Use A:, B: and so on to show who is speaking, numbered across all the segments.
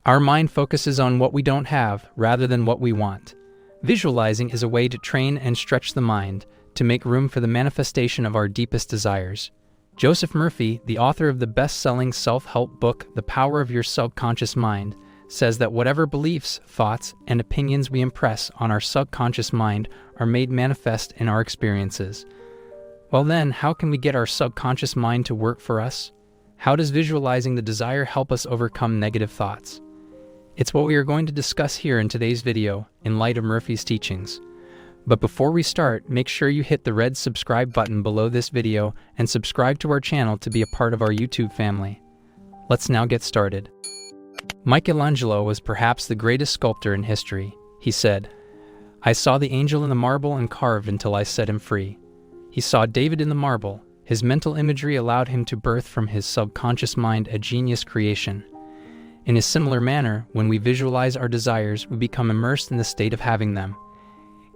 A: Our mind focuses on what we don't have rather than what we want. Visualizing is a way to train and stretch the mind to make room for the manifestation of our deepest desires. Joseph Murphy, the author of the best-selling self-help book, The Power of Your Subconscious Mind, says that whatever beliefs, thoughts, and opinions we impress on our subconscious mind are made manifest in our experiences. Well then, how can we get our subconscious mind to work for us? How does visualizing the desire help us overcome negative thoughts? It's what we are going to discuss here in today's video, in light of Murphy's teachings. But before we start, make sure you hit the red subscribe button below this video and subscribe to our channel to be a part of our YouTube family. Let's now get started. Michelangelo was perhaps the greatest sculptor in history. He said, "I saw the angel in the marble and carved until I set him free." He saw David in the marble. His mental imagery allowed him to birth from his subconscious mind a genius creation. In a similar manner, when we visualize our desires, we become immersed in the state of having them,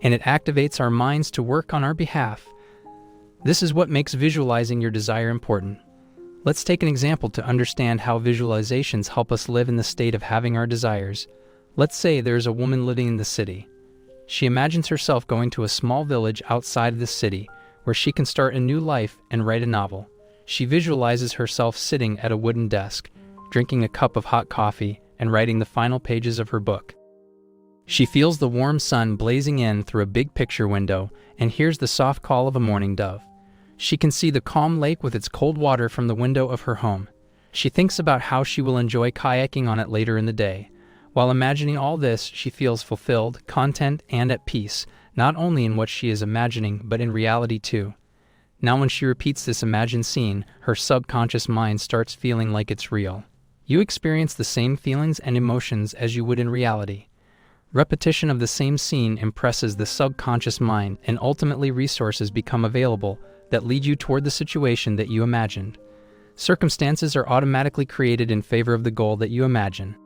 A: and it activates our minds to work on our behalf. This is what makes visualizing your desire important. Let's take an example to understand how visualizations help us live in the state of having our desires. Let's say there's a woman living in the city. She imagines herself going to a small village outside of the city where she can start a new life and write a novel. She visualizes herself sitting at a wooden desk, drinking a cup of hot coffee and writing the final pages of her book. She feels the warm sun blazing in through a big picture window and hears the soft call of a mourning dove. She can see the calm lake with its cold water from the window of her home. She thinks about how she will enjoy kayaking on it later in the day. While imagining all this, she feels fulfilled, content, and at peace, not only in what she is imagining, but in reality too. Now when she repeats this imagined scene, her subconscious mind starts feeling like it's real. You experience the same feelings and emotions as you would in reality. Repetition of the same scene impresses the subconscious mind, and ultimately resources become available that lead you toward the situation that you imagined. Circumstances are automatically created in favor of the goal that you imagine.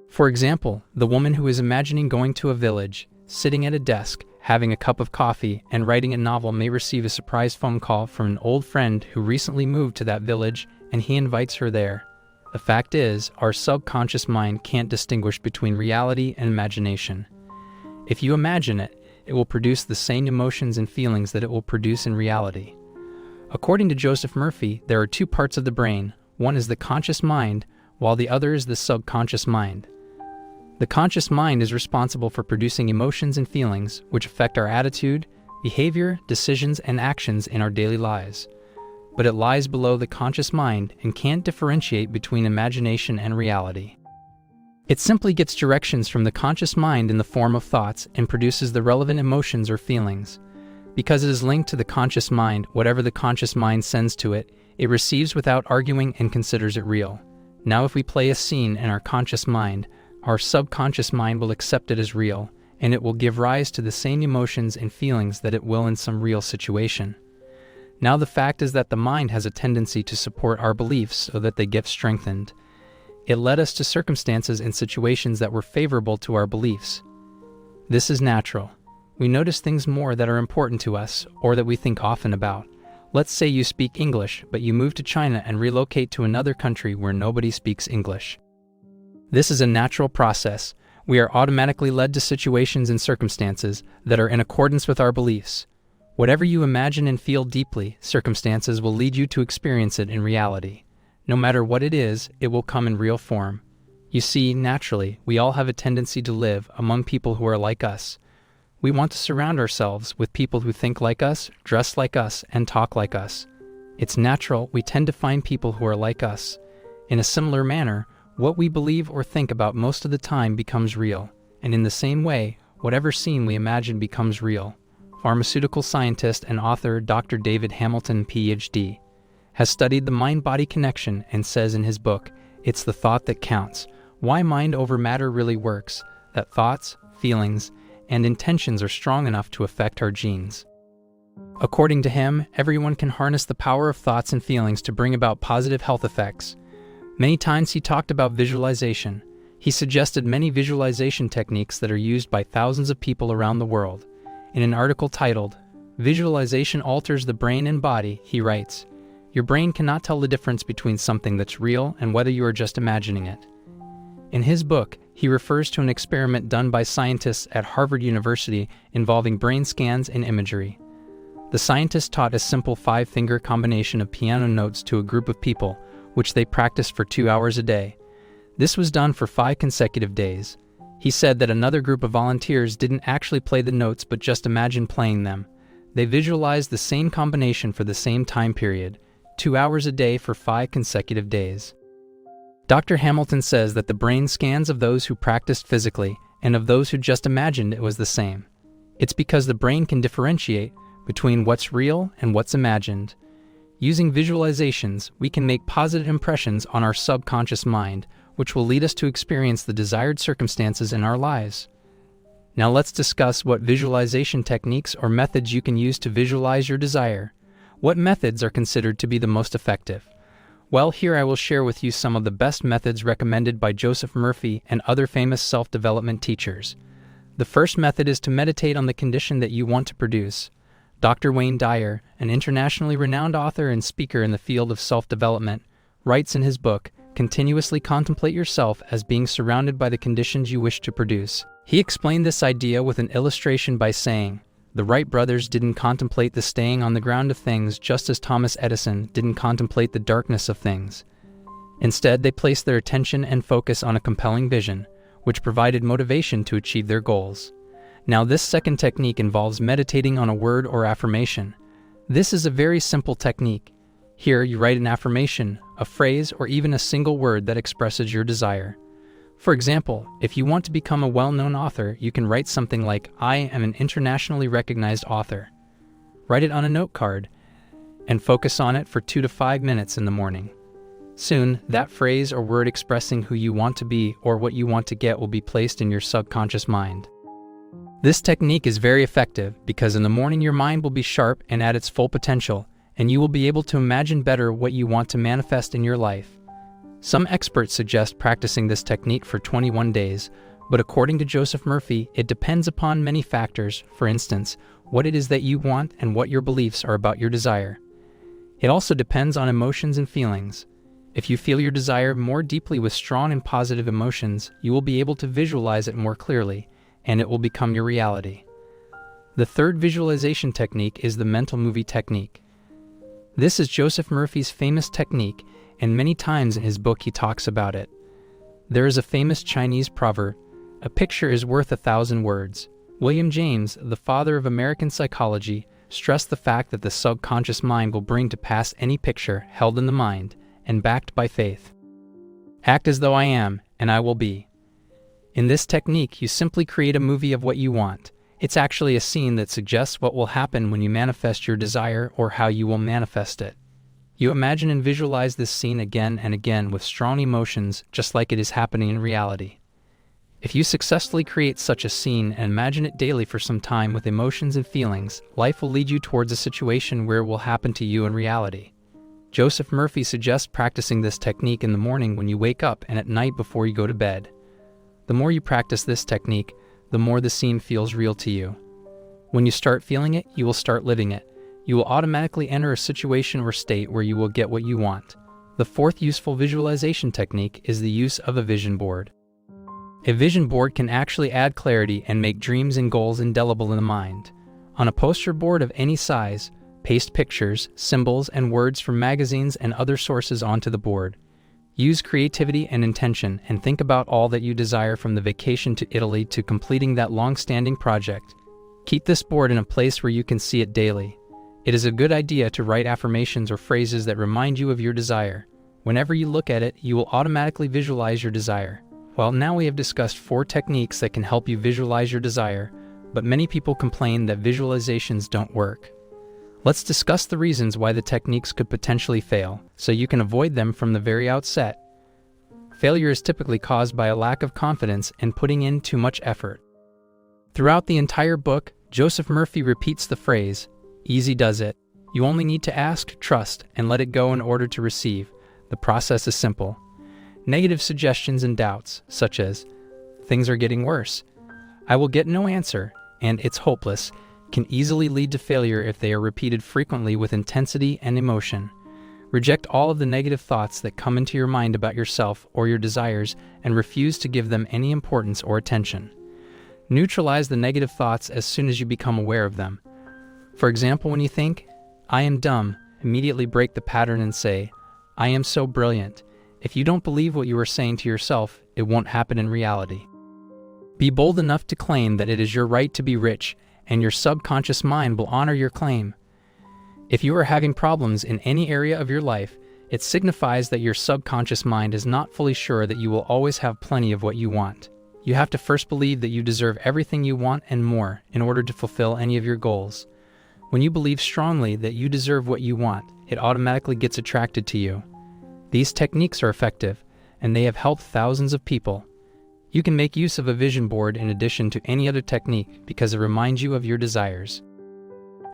A: For example, the woman who is imagining going to a village, sitting at a desk, having a cup of coffee, and writing a novel may receive a surprise phone call from an old friend who recently moved to that village, and he invites her there. The fact is, our subconscious mind can't distinguish between reality and imagination. If you imagine it, it will produce the same emotions and feelings that it will produce in reality. According to Joseph Murphy, there are two parts of the brain. One is the conscious mind, while the other is the subconscious mind. The conscious mind is responsible for producing emotions and feelings, which affect our attitude, behavior, decisions, and actions in our daily lives. But it lies below the conscious mind and can't differentiate between imagination and reality. It simply gets directions from the conscious mind in the form of thoughts and produces the relevant emotions or feelings. Because it is linked to the conscious mind, whatever the conscious mind sends to it, it receives without arguing and considers it real. Now if we play a scene in our conscious mind, our subconscious mind will accept it as real, and it will give rise to the same emotions and feelings that it will in some real situation. Now the fact is that the mind has a tendency to support our beliefs so that they get strengthened. It led us to circumstances and situations that were favorable to our beliefs. This is natural. We notice things more that are important to us or that we think often about. Let's say you speak English, but you move to China and relocate to another country where nobody speaks English. This is a natural process. We are automatically led to situations and circumstances that are in accordance with our beliefs. Whatever you imagine and feel deeply, circumstances will lead you to experience it in reality. No matter what it is, it will come in real form. You see, naturally, we all have a tendency to live among people who are like us. We want to surround ourselves with people who think like us, dress like us, and talk like us. It's natural, we tend to find people who are like us. In a similar manner, what we believe or think about most of the time becomes real, and in the same way, whatever scene we imagine becomes real. Pharmaceutical scientist and author Dr. David Hamilton, Ph.D., has studied the mind-body connection and says in his book, "It's the thought that counts. Why mind over matter really works, that thoughts, feelings, and intentions are strong enough to affect our genes." According to him, everyone can harness the power of thoughts and feelings to bring about positive health effects. Many times he talked about visualization. He suggested many visualization techniques that are used by thousands of people around the world. In an article titled, "Visualization Alters the Brain and Body," he writes, "Your brain cannot tell the difference between something that's real and whether you are just imagining it. In his book, he refers to an experiment done by scientists at Harvard University involving brain scans and imagery. The scientists taught a simple 5-finger combination of piano notes to a group of people, which they practiced for 2 hours a day. This was done for 5 consecutive days. He said that another group of volunteers didn't actually play the notes but just imagined playing them. They visualized the same combination for the same time period, 2 hours a day for 5 consecutive days. Dr. Hamilton says that the brain scans of those who practiced physically and of those who just imagined it was the same. It's because the brain can differentiate between what's real and what's imagined. Using visualizations, we can make positive impressions on our subconscious mind, which will lead us to experience the desired circumstances in our lives. Now let's discuss what visualization techniques or methods you can use to visualize your desire. What methods are considered to be the most effective? Well, here I will share with you some of the best methods recommended by Joseph Murphy and other famous self-development teachers. The first method is to meditate on the condition that you want to produce. Dr. Wayne Dyer, an internationally renowned author and speaker in the field of self-development, writes in his book, "Continuously contemplate yourself as being surrounded by the conditions you wish to produce." He explained this idea with an illustration by saying, "The Wright brothers didn't contemplate the staying on the ground of things just as Thomas Edison didn't contemplate the darkness of things. Instead, they placed their attention and focus on a compelling vision, which provided motivation to achieve their goals." Now, this second technique involves meditating on a word or affirmation. This is a very simple technique. Here, you write an affirmation, a phrase, or even a single word that expresses your desire. For example, if you want to become a well-known author, you can write something like, "I am an internationally recognized author." Write it on a note card and focus on it for 2 to 5 minutes in the morning. Soon, that phrase or word expressing who you want to be or what you want to get will be placed in your subconscious mind. This technique is very effective because in the morning your mind will be sharp and at its full potential, and you will be able to imagine better what you want to manifest in your life. Some experts suggest practicing this technique for 21 days, but according to Joseph Murphy, it depends upon many factors, for instance, what it is that you want and what your beliefs are about your desire. It also depends on emotions and feelings. If you feel your desire more deeply with strong and positive emotions, you will be able to visualize it more clearly, and it will become your reality. The third visualization technique is the mental movie technique. This is Joseph Murphy's famous technique, and many times in his book he talks about it. There is a famous Chinese proverb, "A picture is worth 1,000 words." William James, the father of American psychology, stressed the fact that the subconscious mind will bring to pass any picture held in the mind and backed by faith. Act as though I am, and I will be. In this technique, you simply create a movie of what you want. It's actually a scene that suggests what will happen when you manifest your desire or how you will manifest it. You imagine and visualize this scene again and again with strong emotions, just like it is happening in reality. If you successfully create such a scene and imagine it daily for some time with emotions and feelings, life will lead you towards a situation where it will happen to you in reality. Joseph Murphy suggests practicing this technique in the morning when you wake up and at night before you go to bed. The more you practice this technique, the more the scene feels real to you. When you start feeling it, you will start living it. You will automatically enter a situation or state where you will get what you want. The fourth useful visualization technique is the use of a vision board. A vision board can actually add clarity and make dreams and goals indelible in the mind. On a poster board of any size, paste pictures, symbols, and words from magazines and other sources onto the board. Use creativity and intention and think about all that you desire, from the vacation to Italy to completing that long-standing project. Keep this board in a place where you can see it daily. It is a good idea to write affirmations or phrases that remind you of your desire. Whenever you look at it, you will automatically visualize your desire. Well, now we have discussed 4 techniques that can help you visualize your desire, but many people complain that visualizations don't work. Let's discuss the reasons why the techniques could potentially fail, so you can avoid them from the very outset. Failure is typically caused by a lack of confidence and putting in too much effort. Throughout the entire book, Joseph Murphy repeats the phrase, "Easy does it." You only need to ask, trust, and let it go in order to receive. The process is simple. Negative suggestions and doubts, such as, "Things are getting worse," "I will get no answer," and "It's hopeless," can easily lead to failure if they are repeated frequently with intensity and emotion. Reject all of the negative thoughts that come into your mind about yourself or your desires and refuse to give them any importance or attention. Neutralize the negative thoughts as soon as you become aware of them. For example, when you think, "I am dumb," immediately break the pattern and say, "I am so brilliant." If you don't believe what you are saying to yourself, it won't happen in reality. Be bold enough to claim that it is your right to be rich, and your subconscious mind will honor your claim. If you are having problems in any area of your life, it signifies that your subconscious mind is not fully sure that you will always have plenty of what you want. You have to first believe that you deserve everything you want and more in order to fulfill any of your goals. When you believe strongly that you deserve what you want, it automatically gets attracted to you. These techniques are effective, and they have helped thousands of people. You can make use of a vision board in addition to any other technique because it reminds you of your desires.